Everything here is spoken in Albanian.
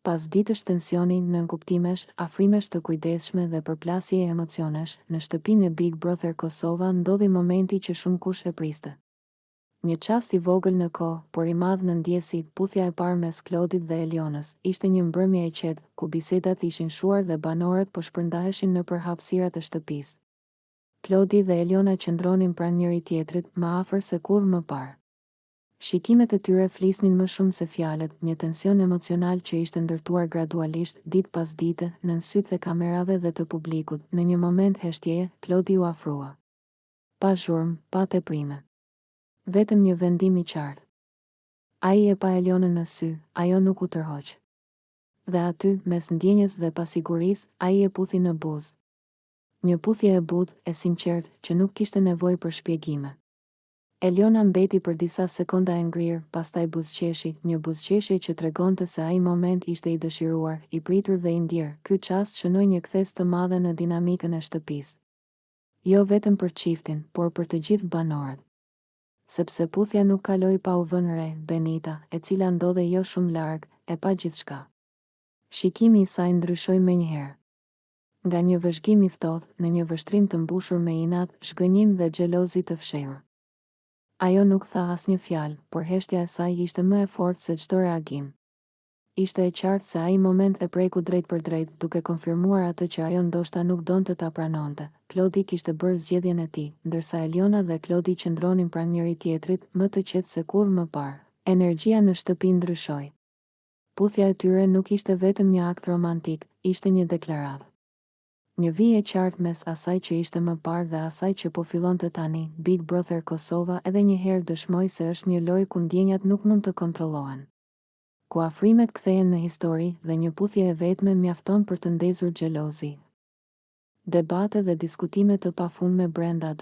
Pas ditësh tensioni, nënkuptimesh, afrimesh të kujdesshme dhe përplasje e emocionesh, në shtëpinë e Big Brother Kosova ndodhi momenti që shumë kush e priste. Një çast i vogël në kohë, por i madh në ndjesi, puthja e parë mes Klodit dhe Elionës, ishte një mbrëmje e qetë, ku bisedat ishin shuar dhe banorët po shpërndaheshin nëpër hapësirat e shtëpisë. Klodi dhe Eliona qëndronin pranë njëri tjetrit, më afër se kurrë më parë. Shikimet e tyre flisnin më shumë se fjalët, një tension emocional që ishte ndërtuar gradualisht, ditë pas dite, nën sytë e kamerave dhe të publikut. Në një moment heshtjeje, Klodi u afrua. Pa zhurmë, pa teprime. Vetëm një vendim i qartë. Ai e pa Elionën në sy, ajo nuk u tërhoq. Dhe aty, mes ndjenjes dhe pasigurisë, ai e puthi në buzë. Një puthje e butë, e sinqertë, që nuk kishte nevojë për shpjegime. Eliona mbeti për disa sekonda e ngrirë, pastaj buzëqeshi, një buzëqeshje që tregonte se ai moment ishte i dëshiruar, i pritur dhe i ndjerë. Ky çast shënoi një kthes të madhe në dinamikën e shtëpisë. Jo vetëm për çiftin, por për të gjithë banorët. Sepse puthja nuk kaloi pa u vënë re Benita, e cila ndodhe jo shumë larg, e pa gjithçka. Shikimi i saj ndryshoi menjëherë. Nga një vëzhgim i ftohtë, në një vështrim të mbushur me inat, zhgënjim dhe xhelozi të fshehur. Ajo nuk tha asnjë fjalë, por heshtja e saj ishte më e fortë se çdo reagim. Ishte e qartë se ai moment e preku drejt për drejt, duke konfirmuar atë që ajo ndoshta nuk donte ta pranonte. Klodi kishte bërë zgjedhjen e tij, ndërsa Eliona dhe Klodi qëndronin pranë njëri tjetrit, më të qetë se kurrë më parë. Energjia në shtëpi ndryshoi. Puthja e tyre nuk ishte vetëm një akt romantik, ishte një deklaratë. Një vijë e qartë mes asaj që ishte më parë dhe asaj që po fillonte tani. Big Brother Kosova edhe një herë dëshmoi se është një lojë ku ndjenjat nuk mund të kontrollohen. Ku afrimet kthehen në histori dhe një puthje e vetme mjafton për të ndezur xhelozi. Debate dhe diskutime të pafundme brenda